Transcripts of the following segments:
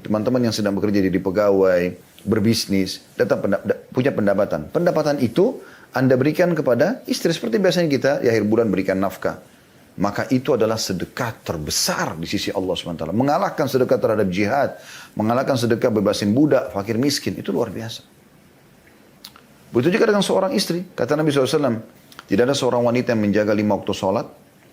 Teman-teman yang sedang bekerja jadi pegawai, berbisnis, punya pendapatan. Pendapatan itu Anda berikan kepada istri seperti biasanya kita di akhir bulan berikan nafkah. Maka itu adalah sedekah terbesar di sisi Allah SWT. Mengalahkan sedekah terhadap jihad, mengalahkan sedekah bebasin budak, fakir miskin, itu luar biasa. Begitu juga dengan seorang istri. Kata Nabi SAW, tidak ada seorang wanita yang menjaga 5 waktu sholat,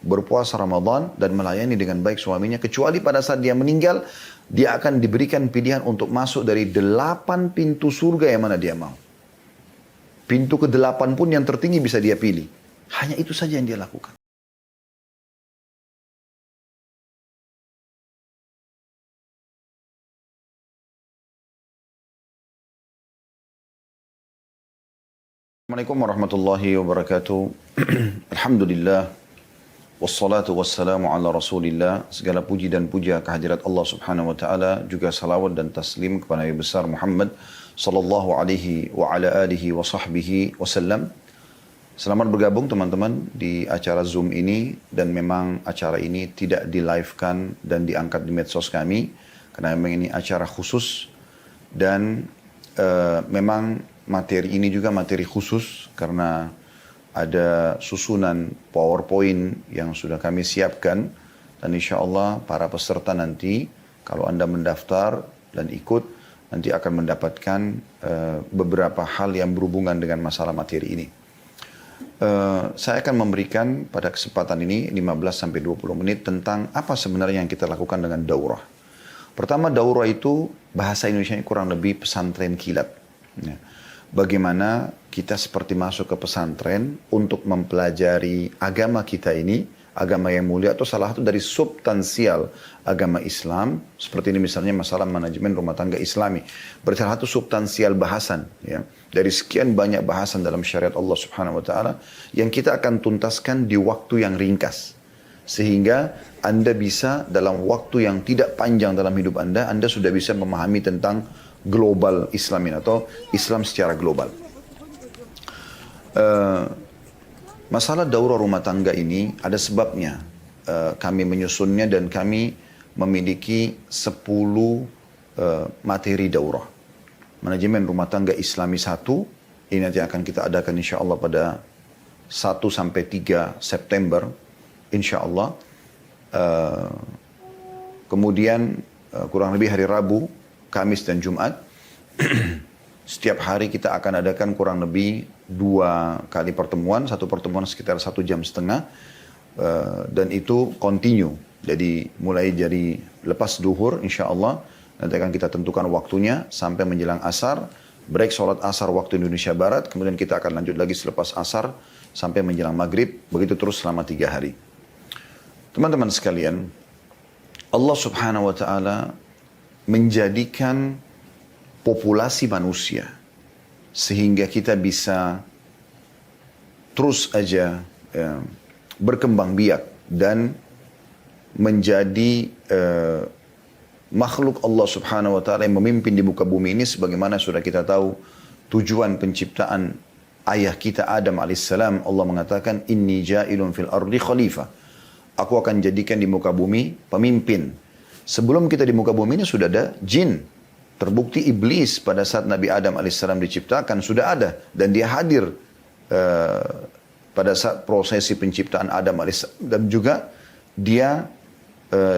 berpuasa Ramadan, dan melayani dengan baik suaminya, kecuali pada saat dia meninggal, dia akan diberikan pilihan untuk masuk dari 8 pintu surga yang mana dia mau. Pintu ke-8 pun yang tertinggi bisa dia pilih. Hanya itu saja yang dia lakukan. Assalamualaikum warahmatullahi wabarakatuh. Alhamdulillah. Wassalatu wassalamu ala rasulillah. Segala puji dan puja kehadirat Allah subhanahu wa ta'ala. Juga salawat dan taslim kepada Nabi besar Muhammad sallallahu alaihi wa ala alihi wa sahbihi wasallam. Selamat bergabung teman-teman di acara Zoom ini. Dan memang acara ini tidak di-live-kan dan diangkat di medsos kami. Karena memang ini acara khusus. Dan memang materi ini juga materi khusus karena ada susunan PowerPoint yang sudah kami siapkan dan insya Allah para peserta nanti kalau Anda mendaftar dan ikut nanti akan mendapatkan beberapa hal yang berhubungan dengan masalah materi ini. Saya akan memberikan pada kesempatan ini 15-20 menit tentang apa sebenarnya yang kita lakukan dengan daurah. Pertama, daurah itu bahasa Indonesia kurang lebih pesantren kilat. Ya. Bagaimana kita seperti masuk ke pesantren untuk mempelajari agama kita ini, agama yang mulia atau salah satu dari substansial agama Islam, seperti ini misalnya masalah manajemen rumah tangga Islami. Bersalah satu substansial bahasan, ya, dari sekian banyak bahasan dalam syariat Allah Subhanahu Wa Taala yang kita akan tuntaskan di waktu yang ringkas, sehingga Anda bisa dalam waktu yang tidak panjang dalam hidup Anda sudah bisa memahami tentang global Islam ini atau Islam secara global. Masalah daurah rumah tangga ini ada sebabnya. Kami menyusunnya dan kami memiliki 10 materi daurah. Manajemen rumah tangga Islami 1, ini nanti akan kita adakan insya Allah pada 1-3 September insya Allah. Kemudian kurang lebih hari Rabu, Kamis dan Jumat. Setiap hari kita akan adakan kurang lebih 2 kali pertemuan. Satu pertemuan sekitar 1,5 jam. Dan itu continue. Jadi mulai dari lepas duhur insya Allah. Nanti akan kita tentukan waktunya sampai menjelang asar. Break sholat asar waktu Indonesia Barat. Kemudian kita akan lanjut lagi selepas asar sampai menjelang maghrib. Begitu terus selama 3 hari. Teman-teman sekalian, Allah Subhanahu Wa Ta'ala menjadikan populasi manusia sehingga kita bisa terus aja berkembang biak dan menjadi makhluk Allah Subhanahu Wa Ta'ala yang memimpin di muka bumi ini. Sebagaimana sudah kita tahu tujuan penciptaan ayah kita Adam alaihissalam, Allah mengatakan inni ja'ilun fil ardi khalifah, aku akan jadikan di muka bumi pemimpin. Sebelum kita di muka bumi ini sudah ada jin. Terbukti iblis pada saat Nabi Adam alaihissalam diciptakan sudah ada. Dan dia hadir pada saat prosesi penciptaan Adam alaihissalam. Dan juga dia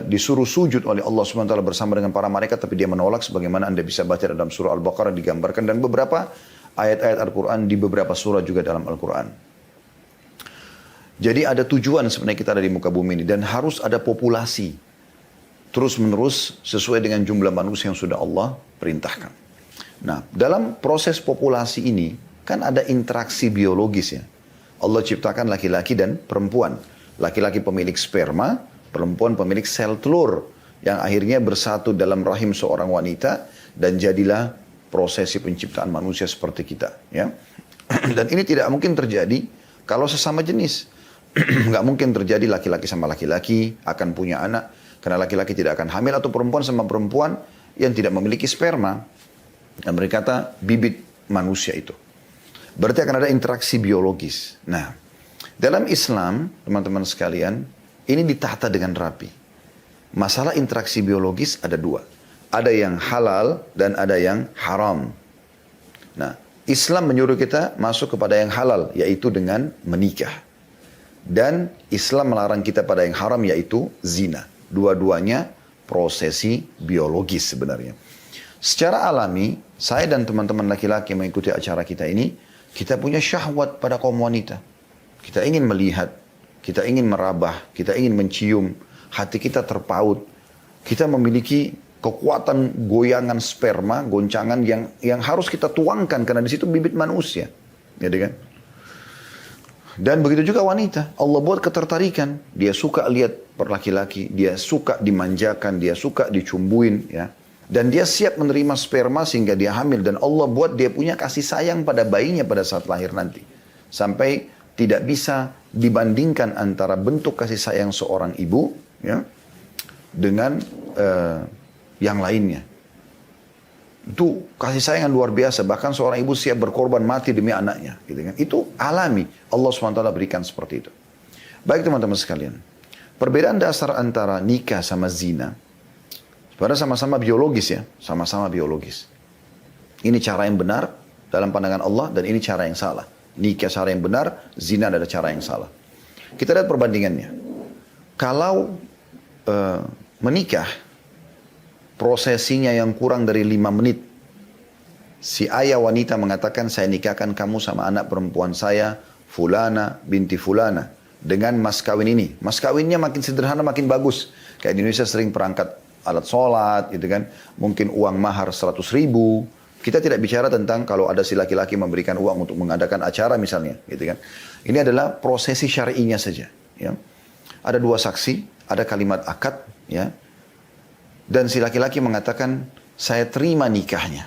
disuruh sujud oleh Allah SWT bersama dengan para malaikat. Tapi dia menolak, sebagaimana Anda bisa baca dalam surah Al-Baqarah digambarkan. Dan beberapa ayat-ayat Al-Quran di beberapa surah juga dalam Al-Quran. Jadi ada tujuan sebenarnya kita ada di muka bumi ini. Dan harus ada populasi terus menerus sesuai dengan jumlah manusia yang sudah Allah perintahkan. Nah, dalam proses populasi ini kan ada interaksi biologis ya. Allah ciptakan laki-laki dan perempuan. Laki-laki pemilik sperma, perempuan pemilik sel telur yang akhirnya bersatu dalam rahim seorang wanita dan jadilah prosesi penciptaan manusia seperti kita, ya. Dan ini tidak mungkin terjadi kalau sesama jenis. Nggak mungkin terjadi laki-laki sama laki-laki akan punya anak. Karena laki-laki tidak akan hamil atau perempuan sama perempuan yang tidak memiliki sperma. Dan mereka kata bibit manusia itu. Berarti akan ada interaksi biologis. Nah, dalam Islam, teman-teman sekalian, ini ditata dengan rapi. Masalah interaksi biologis ada 2. Ada yang halal dan ada yang haram. Nah, Islam menyuruh kita masuk kepada yang halal, yaitu dengan menikah. Dan Islam melarang kita pada yang haram, yaitu zina. Dua-duanya prosesi biologis sebenarnya. Secara alami, saya dan teman-teman laki-laki yang mengikuti acara kita ini, kita punya syahwat pada kaum wanita. Kita ingin melihat, kita ingin merabah, kita ingin mencium, hati kita terpaut. Kita memiliki kekuatan goyangan sperma, goncangan yang harus kita tuangkan karena di situ bibit manusia, gitu kan? Dan begitu juga wanita, Allah buat ketertarikan, dia suka lihat laki-laki, dia suka dimanjakan, dia suka dicumbuin, ya. Dan dia siap menerima sperma sehingga dia hamil dan Allah buat dia punya kasih sayang pada bayinya pada saat lahir nanti, sampai tidak bisa dibandingkan antara bentuk kasih sayang seorang ibu, ya, dengan yang lainnya. Itu kasih sayang yang luar biasa. Bahkan seorang ibu siap berkorban mati demi anaknya. Gitu kan? Itu alami. Allah SWT berikan seperti itu. Baik teman-teman sekalian. Perbedaan dasar antara nikah sama zina. Sebenarnya sama-sama biologis ya. Sama-sama biologis. Ini cara yang benar dalam pandangan Allah. Dan ini cara yang salah. Nikah cara yang benar. Zina adalah cara yang salah. Kita lihat perbandingannya. Kalau menikah, prosesinya yang kurang dari 5 menit. Si ayah wanita mengatakan, saya nikahkan kamu sama anak perempuan saya, Fulana binti Fulana. Dengan mas kawin ini. Mas kawinnya makin sederhana, makin bagus. Kayak di Indonesia sering perangkat alat sholat, gitu kan. Mungkin uang mahar 100 ribu. Kita tidak bicara tentang kalau ada si laki-laki memberikan uang untuk mengadakan acara misalnya, gitu kan. Ini adalah prosesi syar'inya saja. Ya. Ada 2 saksi, ada kalimat akad, ya. Dan si laki-laki mengatakan, saya terima nikahnya.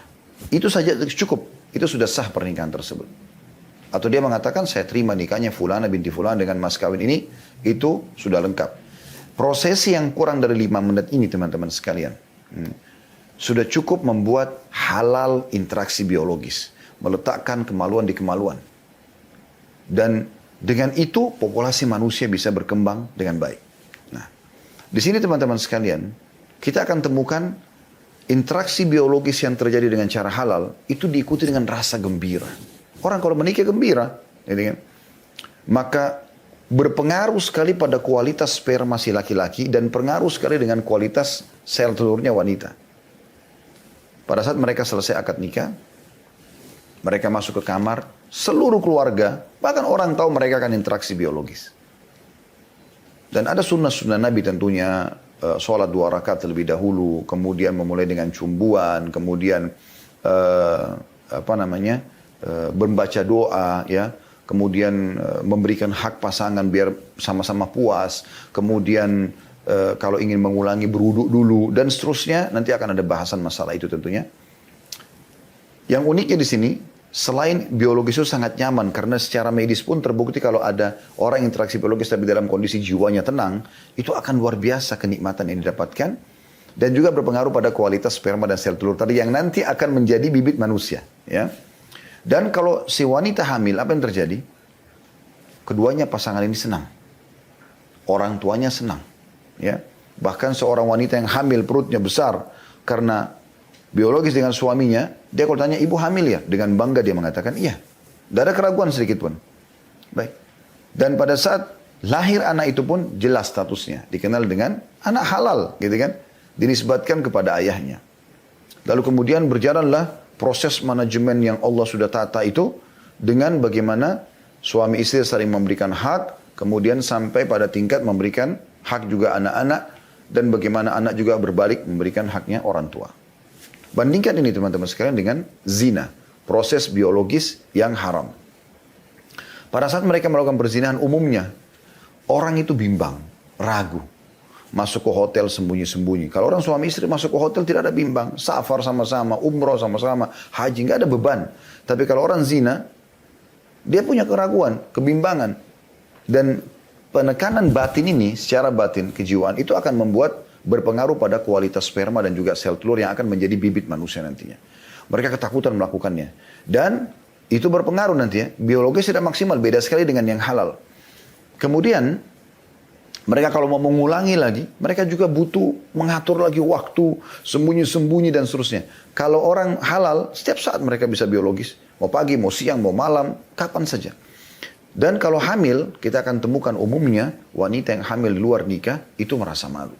Itu saja cukup. Itu sudah sah pernikahan tersebut. Atau dia mengatakan, saya terima nikahnya Fulana binti Fulana dengan mas kawin ini. Itu sudah lengkap. Prosesi yang kurang dari 5 menit ini teman-teman sekalian. Sudah cukup membuat halal interaksi biologis. Meletakkan kemaluan di kemaluan. Dan dengan itu populasi manusia bisa berkembang dengan baik. Nah, di sini teman-teman sekalian, kita akan temukan interaksi biologis yang terjadi dengan cara halal itu diikuti dengan rasa gembira. Orang kalau menikah gembira, gitu kan? Maka berpengaruh sekali pada kualitas sperma si laki-laki dan pengaruh sekali dengan kualitas sel telurnya wanita. Pada saat mereka selesai akad nikah, mereka masuk ke kamar, seluruh keluarga, bahkan orang tahu mereka akan interaksi biologis. Dan ada sunnah-sunnah Nabi tentunya, sholat 2 rakaat terlebih dahulu, kemudian memulai dengan cumbuan, kemudian membaca doa, ya, kemudian memberikan hak pasangan biar sama-sama puas, kemudian kalau ingin mengulangi berwudu dulu dan seterusnya. Nanti akan ada bahasan masalah itu tentunya. Yang uniknya di sini, selain biologis itu sangat nyaman karena secara medis pun terbukti kalau ada orang interaksi biologis tapi dalam kondisi jiwanya tenang, itu akan luar biasa kenikmatan yang didapatkan dan juga berpengaruh pada kualitas sperma dan sel telur tadi yang nanti akan menjadi bibit manusia, ya. Dan kalau si wanita hamil, apa yang terjadi? Keduanya pasangan ini senang. Orang tuanya senang, ya. Bahkan seorang wanita yang hamil perutnya besar karena biologis dengan suaminya, dia kalau tanya, ibu hamil ya? Dengan bangga dia mengatakan, iya. Tidak ada keraguan sedikit pun. Baik. Dan pada saat lahir anak itu pun jelas statusnya. Dikenal dengan anak halal, gitu kan. Dinisbatkan kepada ayahnya. Lalu kemudian berjalanlah proses manajemen yang Allah sudah tata itu dengan bagaimana suami istri saling memberikan hak, kemudian sampai pada tingkat memberikan hak juga anak-anak, dan bagaimana anak juga berbalik memberikan haknya orang tua. Bandingkan ini teman-teman sekalian dengan zina, proses biologis yang haram. Pada saat mereka melakukan perzinahan umumnya, orang itu bimbang, ragu. Masuk ke hotel sembunyi-sembunyi. Kalau orang suami istri masuk ke hotel tidak ada bimbang. Safar sama-sama, umroh sama-sama, haji, nggak ada beban. Tapi kalau orang zina, dia punya keraguan, kebimbangan. Dan penekanan batin ini, secara batin, kejiwaan, itu akan membuat berpengaruh pada kualitas sperma dan juga sel telur yang akan menjadi bibit manusia nantinya. Mereka ketakutan melakukannya. Dan itu berpengaruh nanti ya. Biologis tidak maksimal, beda sekali dengan yang halal. Kemudian, Mereka kalau mau mengulangi lagi, mereka juga butuh mengatur lagi waktu, sembunyi-sembunyi dan seterusnya. Kalau orang halal, setiap saat mereka bisa biologis. Mau pagi, mau siang, mau malam, kapan saja. Dan kalau hamil, kita akan temukan umumnya wanita yang hamil di luar nikah, itu merasa malu.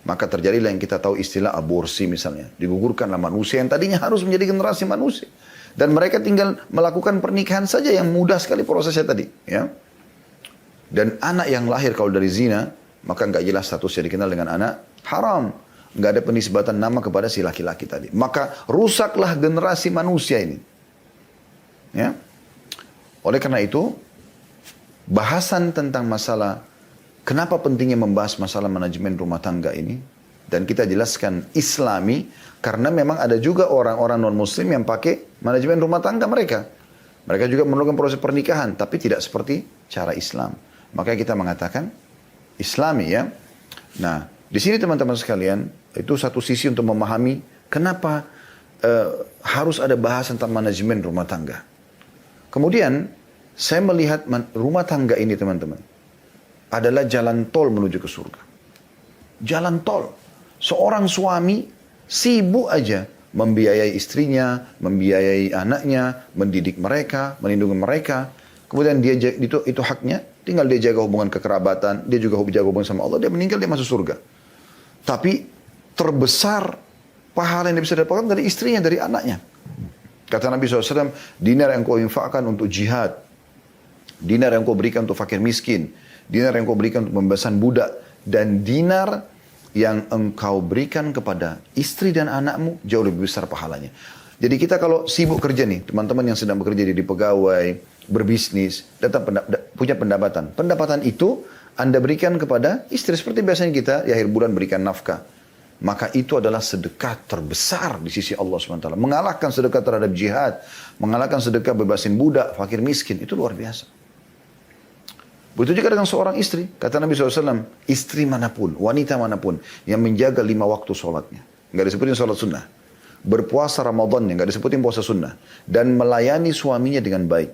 Maka terjadilah yang kita tahu istilah aborsi misalnya. Digugurkanlah manusia yang tadinya harus menjadi generasi manusia. Dan mereka tinggal melakukan pernikahan saja yang mudah sekali prosesnya tadi. Ya. Dan anak yang lahir kalau dari zina, maka nggak jelas statusnya, dikenal dengan anak haram. Nggak ada penisbatan nama kepada si laki-laki tadi. Maka rusaklah generasi manusia ini. Ya. Oleh karena itu, bahasan tentang masalah kenapa pentingnya membahas masalah manajemen rumah tangga ini, dan kita jelaskan Islami, karena memang ada juga orang-orang non-muslim yang pakai manajemen rumah tangga mereka. Mereka juga melakukan proses pernikahan, tapi tidak seperti cara Islam. Makanya kita mengatakan Islami ya. Nah, di sini teman-teman sekalian, itu satu sisi untuk memahami kenapa harus ada bahasan tentang manajemen rumah tangga. Kemudian, saya melihat rumah tangga ini teman-teman, adalah jalan tol menuju ke surga. Jalan tol. Seorang suami sibuk aja membiayai istrinya, membiayai anaknya, mendidik mereka, melindungi mereka. Kemudian dia itu haknya, tinggal dia jaga hubungan kekerabatan, dia juga jaga hubungan sama Allah, dia meninggal, dia masuk surga. Tapi terbesar pahala yang dia bisa dapatkan dari istrinya, dari anaknya. Kata Nabi SAW, dinar yang kau infakkan untuk jihad, dinar yang kau berikan untuk fakir miskin, dinar yang kau berikan untuk pembebasan budak, dan dinar yang engkau berikan kepada istri dan anakmu jauh lebih besar pahalanya. Jadi kita kalau sibuk kerja nih, teman-teman yang sedang bekerja di pegawai, berbisnis, punya pendapatan. Pendapatan itu Anda berikan kepada istri seperti biasanya kita di akhir bulan berikan nafkah. Maka itu adalah sedekah terbesar di sisi Allah SWT. Mengalahkan sedekah terhadap jihad, mengalahkan sedekah bebasin budak, fakir miskin, itu luar biasa. Begitu juga dengan seorang istri. Kata Nabi SAW, istri manapun, wanita manapun yang menjaga 5 waktu sholatnya. Nggak disebutin sholat sunnah. Berpuasa Ramadannya, nggak disebutin puasa sunnah. Dan melayani suaminya dengan baik.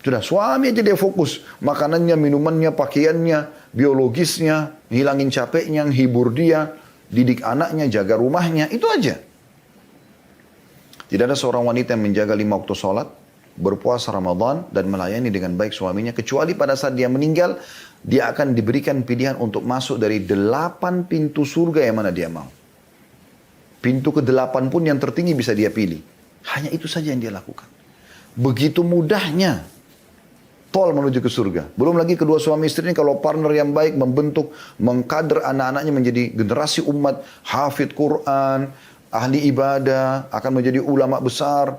Sudah, suami aja dia fokus. Makanannya, minumannya, pakaiannya, biologisnya, hilangin capeknya, hibur dia, didik anaknya, jaga rumahnya, itu aja. Tidak ada seorang wanita yang menjaga 5 waktu sholat, berpuasa Ramadan dan melayani dengan baik suaminya, kecuali pada saat dia meninggal, dia akan diberikan pilihan untuk masuk dari 8 pintu surga yang mana dia mau. Pintu ke-8 pun yang tertinggi bisa dia pilih. Hanya itu saja yang dia lakukan. Begitu mudahnya tol menuju ke surga. Belum lagi kedua suami istri ini kalau partner yang baik membentuk, mengkader anak-anaknya menjadi generasi umat, hafid Quran, ahli ibadah, akan menjadi ulama besar.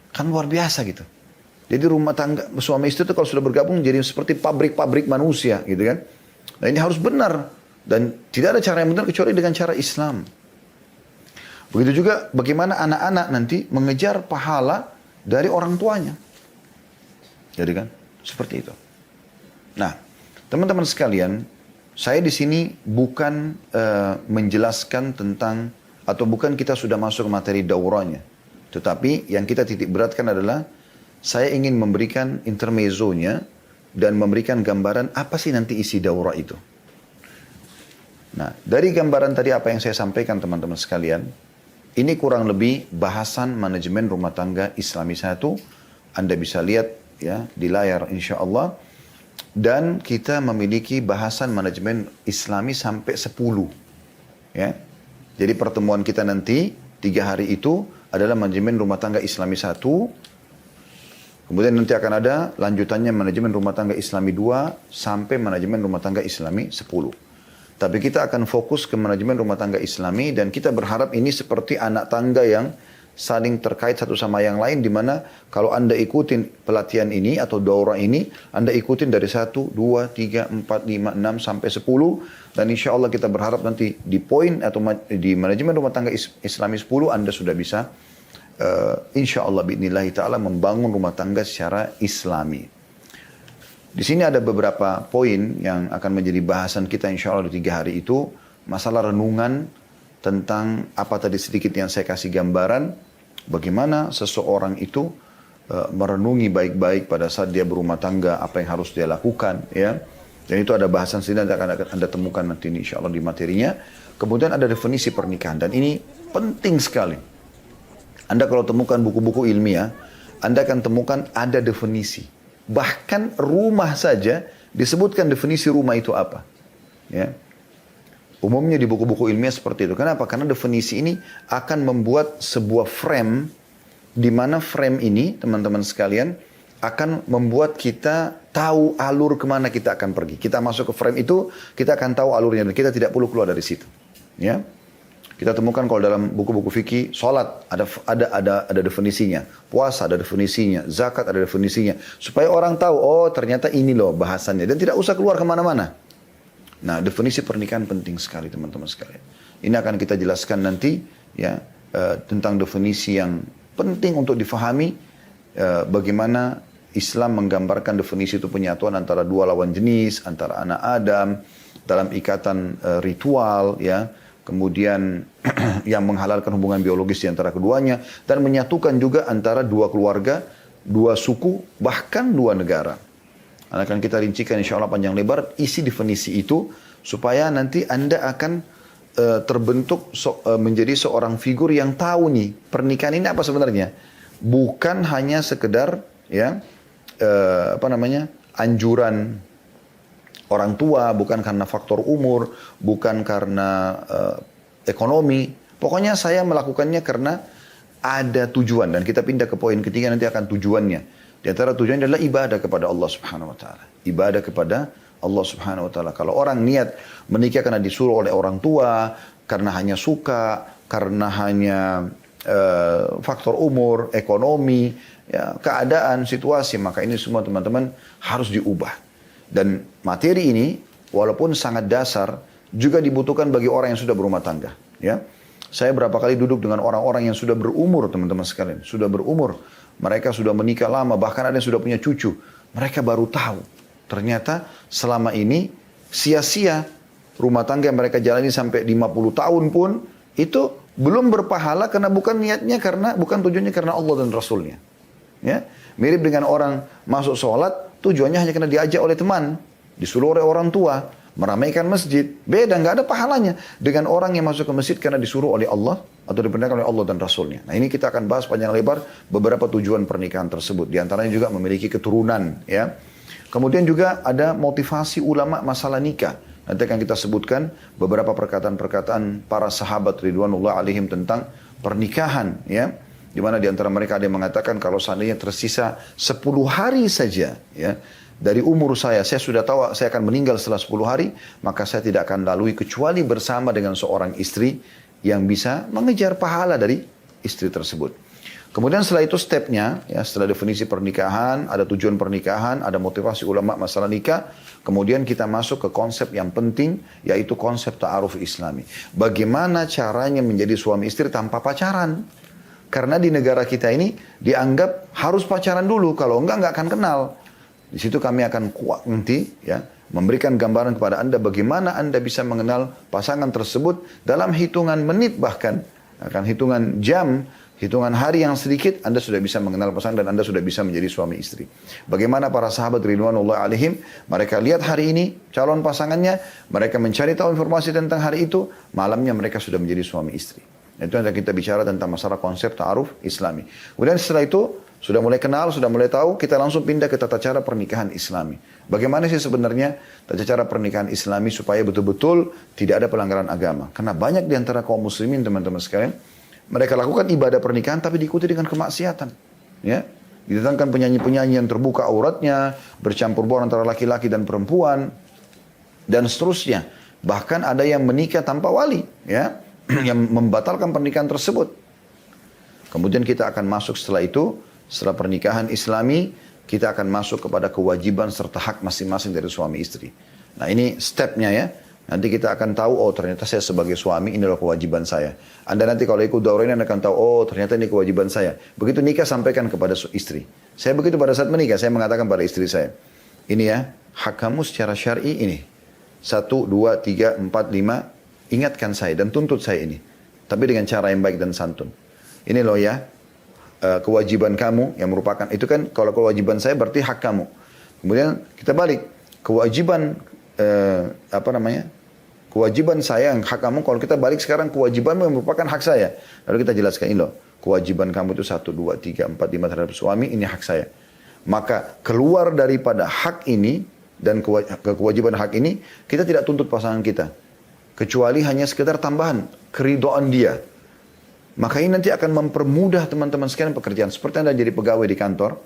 Kan luar biasa gitu. Jadi rumah tangga suami istri itu kalau sudah bergabung jadi seperti pabrik-pabrik manusia gitu kan. Nah ini harus benar. Dan tidak ada cara yang benar kecuali dengan cara Islam. Begitu juga bagaimana anak-anak nanti mengejar pahala dari orang tuanya. Jadi kan seperti itu. Nah, teman-teman sekalian, saya di sini bukan menjelaskan tentang atau bukan kita sudah masuk materi daurahnya. Tetapi yang kita titik beratkan adalah saya ingin memberikan intermezzonya dan memberikan gambaran apa sih nanti isi daurah itu. Nah, dari gambaran tadi apa yang saya sampaikan teman-teman sekalian, ini kurang lebih bahasan manajemen rumah tangga Islami 1. Anda bisa lihat ya di layar insya Allah. Dan kita memiliki bahasan manajemen Islami sampai 10. Ya. Jadi pertemuan kita nanti 3 hari itu adalah manajemen rumah tangga Islami 1. Kemudian nanti akan ada lanjutannya manajemen rumah tangga Islami 2 sampai manajemen rumah tangga Islami 10. Tapi kita akan fokus ke manajemen rumah tangga Islami dan kita berharap ini seperti anak tangga yang saling terkait satu sama yang lain, di mana kalau Anda ikutin pelatihan ini atau daurah ini, Anda ikutin dari 1, 2, 3, 4, 5, 6 sampai 10, dan insya Allah kita berharap nanti di poin atau di manajemen rumah tangga Islami 10 Anda sudah bisa insya Allah bi'idnillahi ta'ala membangun rumah tangga secara Islami. Di sini ada beberapa poin yang akan menjadi bahasan kita insya Allah di 3 hari itu. Masalah renungan tentang apa tadi sedikit yang saya kasih gambaran. Bagaimana seseorang itu merenungi baik-baik pada saat dia berumah tangga, apa yang harus dia lakukan. Ya. Dan itu ada bahasan sendiri yang akan Anda temukan nanti ini insya Allah di materinya. Kemudian ada definisi pernikahan. Dan ini penting sekali. Anda kalau temukan buku-buku ilmiah, Anda akan temukan ada definisi. Bahkan rumah saja disebutkan definisi rumah itu apa. Ya. Umumnya di buku-buku ilmiah seperti itu. Kenapa? Karena definisi ini akan membuat sebuah frame, di mana frame ini, teman-teman sekalian, akan membuat kita tahu alur kemana kita akan pergi. Kita masuk ke frame itu, kita akan tahu alurnya, dan kita tidak perlu keluar dari situ. Ya, kita temukan kalau dalam buku-buku fikih, sholat ada definisinya, puasa ada definisinya, zakat ada definisinya, supaya orang tahu, oh ternyata ini loh bahasannya, dan tidak usah keluar kemana-mana. Nah, definisi pernikahan penting sekali teman-teman sekalian. Ini akan kita jelaskan nanti ya tentang definisi yang penting untuk difahami, bagaimana Islam menggambarkan definisi itu penyatuan antara dua lawan jenis, antara anak Adam dalam ikatan ritual ya, kemudian yang menghalalkan hubungan biologis di antara keduanya, dan menyatukan juga antara dua keluarga, dua suku, bahkan dua negara. Akan kita rincikan insya Allah panjang lebar isi definisi itu, supaya nanti Anda akan terbentuk menjadi seorang figur yang tahu nih pernikahan ini apa sebenarnya. Bukan hanya sekedar ya anjuran orang tua, bukan karena faktor umur, bukan karena ekonomi. Pokoknya saya melakukannya karena ada tujuan, dan kita pindah ke poin ketiga nanti akan tujuannya. Di antara tujuannya adalah ibadah kepada Allah Subhanahu wa taala. Ibadah kepada Allah Subhanahu wa taala. Kalau orang niat menikah karena disuruh oleh orang tua, karena hanya suka, karena hanya faktor umur, ekonomi, ya, keadaan, situasi, maka ini semua teman-teman harus diubah. Dan materi ini walaupun sangat dasar juga dibutuhkan bagi orang yang sudah berumah tangga, ya. Saya berapa kali duduk dengan orang-orang yang sudah berumur, teman-teman sekalian, sudah berumur. Mereka sudah menikah lama, bahkan ada yang sudah punya cucu. Mereka baru tahu, ternyata selama ini sia-sia rumah tangga yang mereka jalani sampai 50 tahun pun, itu belum berpahala karena bukan niatnya, bukan tujuannya karena Allah dan Rasulnya. Ya, mirip dengan orang masuk sholat, tujuannya hanya karena diajak oleh teman, disuruh oleh orang tua, meramaikan masjid. Beda, nggak ada pahalanya dengan orang yang masuk ke masjid karena disuruh oleh Allah atau diperintahkan oleh Allah dan Rasulnya. Nah, ini kita akan bahas panjang lebar beberapa tujuan pernikahan tersebut. Di antaranya juga memiliki keturunan, ya. Kemudian juga ada motivasi ulama masalah nikah. Nanti akan kita sebutkan beberapa perkataan-perkataan para sahabat ridwanullah alaihim tentang pernikahan, ya. Di mana di antara mereka ada yang mengatakan kalau seandainya tersisa 10 hari saja, ya, dari umur saya sudah tahu saya akan meninggal setelah 10 hari, maka saya tidak akan lalui kecuali bersama dengan seorang istri yang bisa mengejar pahala dari istri tersebut. Kemudian setelah itu stepnya, ya, setelah definisi pernikahan, ada tujuan pernikahan, ada motivasi ulama masalah nikah, kemudian kita masuk ke konsep yang penting, yaitu konsep ta'aruf islami. Bagaimana caranya menjadi suami istri tanpa pacaran? Karena di negara kita ini dianggap harus pacaran dulu, kalau enggak akan kenal. Di situ kami akan kuat nanti, ya, memberikan gambaran kepada Anda bagaimana Anda bisa mengenal pasangan tersebut dalam hitungan menit, bahkan akan hitungan jam, hitungan hari yang sedikit, Anda sudah bisa mengenal pasangan dan Anda sudah bisa menjadi suami istri. Bagaimana para sahabat ridwanullah alaihim, mereka lihat hari ini calon pasangannya, mereka mencari tahu informasi tentang hari itu, malamnya mereka sudah menjadi suami istri. Itu yang kita bicara tentang masalah konsep ta'aruf islami. Kemudian setelah itu, sudah mulai kenal, sudah mulai tahu, kita langsung pindah ke tata cara pernikahan islami. Bagaimana sih sebenarnya tata cara pernikahan islami supaya betul-betul tidak ada pelanggaran agama. Karena banyak di antara kaum muslimin, teman-teman sekalian, mereka lakukan ibadah pernikahan tapi diikuti dengan kemaksiatan. Ya, didatangkan penyanyi-penyanyi yang terbuka auratnya, bercampur baur antara laki-laki dan perempuan, dan seterusnya. Bahkan ada yang menikah tanpa wali, ya, yang membatalkan pernikahan tersebut. Kemudian kita akan masuk setelah itu, setelah pernikahan islami, kita akan masuk kepada kewajiban serta hak masing-masing dari suami istri. Nah, ini stepnya, ya. Nanti kita akan tahu, oh ternyata saya sebagai suami, ini adalah kewajiban saya. Anda nanti kalau ikut daurah ini, Anda akan tahu, oh ternyata ini kewajiban saya. Begitu nikah, sampaikan kepada istri. Saya begitu pada saat menikah, saya mengatakan pada istri saya, ini ya, hak kamu secara syar'i ini. 1, 2, 3, 4, 5, ingatkan saya dan tuntut saya ini. Tapi dengan cara yang baik dan santun. Ini loh ya, kewajiban kamu yang merupakan, itu kan kalau kewajiban saya berarti hak kamu. Kemudian kita balik. kewajiban apa namanya? Kewajiban saya yang hak kamu, kalau kita balik sekarang kewajiban merupakan hak saya. Lalu kita jelaskan ini loh, kewajiban kamu itu 1, 2, 3, 4, 5 terhadap suami, ini hak saya. Maka keluar daripada hak ini dan kewajiban hak ini, kita tidak tuntut pasangan kita. Kecuali hanya sekedar tambahan, keridhaan dia. Maka ini nanti akan mempermudah teman-teman sekalian pekerjaan. Seperti Anda jadi pegawai di kantor,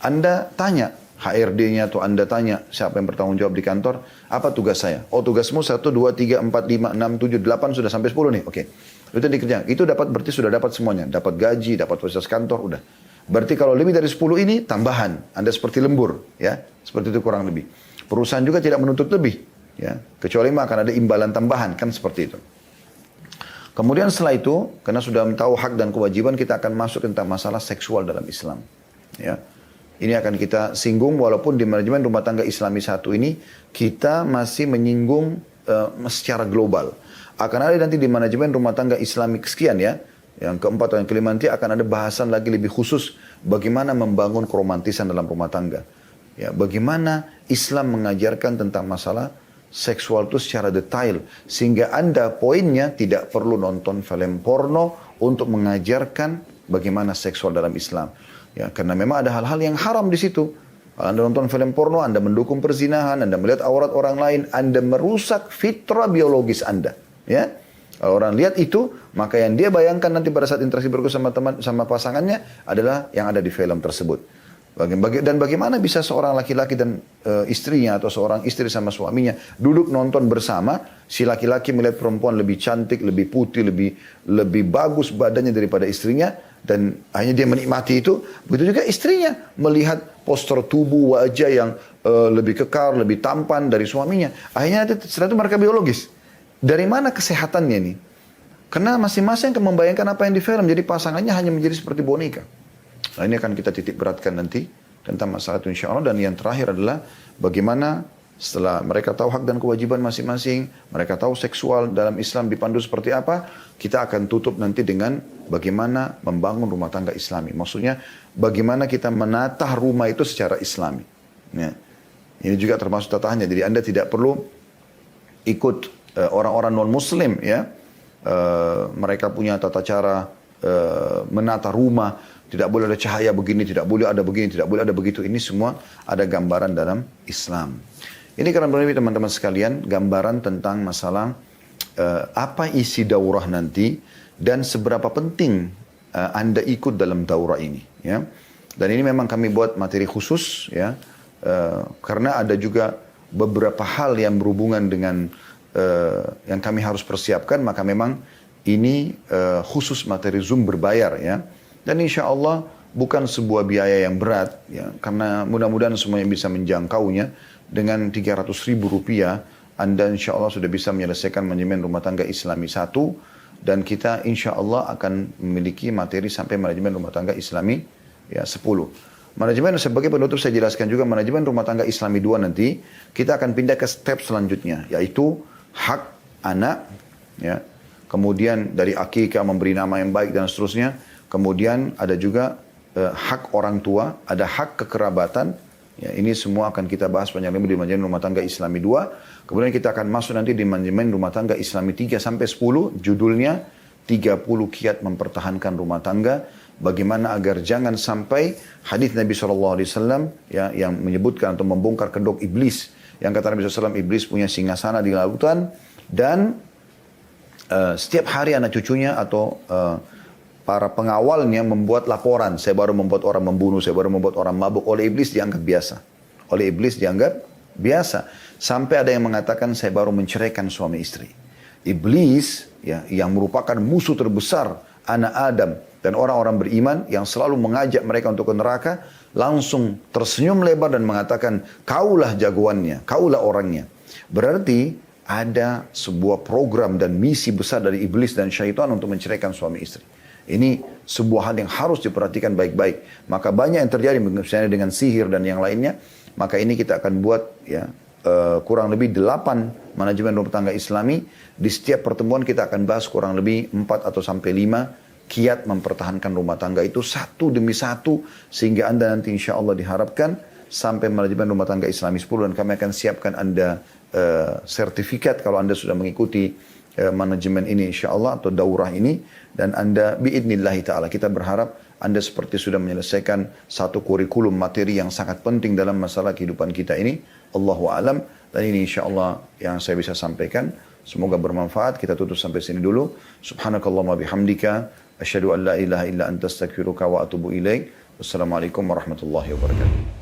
Anda tanya HRD-nya atau Anda tanya siapa yang bertanggung jawab di kantor, apa tugas saya? Oh tugasmu 1, 2, 3, 4, 5, 6, 7, 8 sudah sampai 10 nih. Oke. Itu dikerjakan. Itu berarti sudah dapat semuanya. Dapat gaji, dapat fasilitas kantor, udah. Berarti kalau lebih dari 10 ini tambahan. Anda seperti lembur, ya. Seperti itu kurang lebih. Perusahaan juga tidak menuntut lebih, ya. Kecuali akan ada imbalan tambahan, kan seperti itu. Kemudian setelah itu, karena sudah tahu hak dan kewajiban, kita akan masuk tentang masalah seksual dalam Islam, ya. Ini akan kita singgung walaupun di manajemen rumah tangga Islami 1 ini kita masih menyinggung secara global. Akan ada nanti di manajemen rumah tangga Islami sekian ya. Yang keempat atau yang kelima nanti akan ada bahasan lagi lebih khusus bagaimana membangun keromantisan dalam rumah tangga. Ya, bagaimana Islam mengajarkan tentang masalah seksual itu secara detail. Sehingga Anda poinnya tidak perlu nonton film porno untuk mengajarkan bagaimana seksual dalam Islam. Ya, karena memang ada hal-hal yang haram di situ. Kalau Anda nonton film porno, Anda mendukung perzinahan, Anda melihat aurat orang lain, Anda merusak fitrah biologis Anda. Ya, kalau orang lihat itu, maka yang dia bayangkan nanti pada saat interaksi berikut sama pasangannya adalah yang ada di film tersebut. Dan bagaimana bisa seorang laki-laki dan istrinya atau seorang istri sama suaminya duduk nonton bersama, si laki-laki melihat perempuan lebih cantik, lebih putih, lebih bagus badannya daripada istrinya, dan akhirnya dia menikmati itu. Begitu juga istrinya melihat postur tubuh wajah yang lebih kekar, lebih tampan dari suaminya. Akhirnya setelah itu mereka biologis. Dari mana kesehatannya ini? Karena masing-masing akan membayangkan apa yang di film. Jadi pasangannya hanya menjadi seperti boneka. Nah ini akan kita titik beratkan nanti tentang masalah itu insya Allah. Dan yang terakhir adalah bagaimana setelah mereka tahu hak dan kewajiban masing-masing, mereka tahu seksual dalam Islam dipandu seperti apa, kita akan tutup nanti dengan bagaimana membangun rumah tangga Islami. Maksudnya bagaimana kita menata rumah itu secara Islami. Ya. Ini juga termasuk tatahannya. Jadi Anda tidak perlu ikut orang-orang non-Muslim, ya. Mereka punya tata cara menata rumah. Tidak boleh ada cahaya begini, tidak boleh ada begini, tidak boleh ada begitu. Ini semua ada gambaran dalam Islam. Ini karena teman-teman sekalian, gambaran tentang masalah apa isi daurah nanti dan seberapa penting Anda ikut dalam daurah ini. Ya. Dan ini memang kami buat materi khusus, ya, karena ada juga beberapa hal yang berhubungan dengan yang kami harus persiapkan, maka memang ini khusus materi Zoom berbayar, ya. Dan insya Allah bukan sebuah biaya yang berat, ya, karena mudah-mudahan semuanya bisa menjangkaunya. Dengan 300.000 rupiah, Anda insya Allah sudah bisa menyelesaikan manajemen rumah tangga Islami 1, dan kita insya Allah akan memiliki materi sampai manajemen rumah tangga Islami 10. Manajemen sebagai penutup saya jelaskan juga manajemen rumah tangga Islami 2 nanti, kita akan pindah ke step selanjutnya, yaitu hak anak, ya. Kemudian dari akikah, memberi nama yang baik dan seterusnya. Kemudian ada juga hak orang tua, ada hak kekerabatan. Ya, ini semua akan kita bahas panjang lebar di manajemen rumah tangga Islami 2. Kemudian kita akan masuk nanti di manajemen rumah tangga Islami 3 sampai 10. Judulnya 30 kiat mempertahankan rumah tangga. Bagaimana agar jangan sampai hadis Nabi SAW, ya, yang menyebutkan atau membongkar kedok iblis. Yang kata Nabi SAW, iblis punya singgasana di lautan. Dan setiap hari anak cucunya atau para pengawalnya membuat laporan. Saya baru membuat orang membunuh, saya baru membuat orang mabuk. Oleh iblis dianggap biasa. Oleh iblis dianggap biasa. Sampai ada yang mengatakan saya baru menceraikan suami istri. Iblis, ya, yang merupakan musuh terbesar anak Adam dan orang-orang beriman yang selalu mengajak mereka untuk ke neraka, langsung tersenyum lebar dan mengatakan, kaulah jagoannya, kaulah orangnya. Berarti ada sebuah program dan misi besar dari iblis dan syaitan untuk menceraikan suami istri. Ini sebuah hal yang harus diperhatikan baik-baik. Maka banyak yang terjadi misalnya dengan sihir dan yang lainnya. Maka ini kita akan buat, ya, kurang lebih 8 manajemen rumah tangga Islami. Di setiap pertemuan kita akan bahas kurang lebih 4 atau sampai 5 kiat mempertahankan rumah tangga itu satu demi satu. Sehingga Anda nanti insya Allah diharapkan sampai manajemen rumah tangga Islami 10 dan kami akan siapkan Anda sertifikat kalau Anda sudah mengikuti manajemen ini insya Allah atau daurah ini dan Anda biidnillahi ta'ala kita berharap Anda seperti sudah menyelesaikan satu kurikulum materi yang sangat penting dalam masalah kehidupan kita ini. Allahu a'lam. Dan ini insya Allah yang saya bisa sampaikan. Semoga bermanfaat. Kita tutup sampai sini dulu. Subhanakallahumma bihamdika. Asyhadu an la ilaha illa anta astaghfiruka wa atubu ilaik. Wassalamualaikum warahmatullahi wabarakatuh.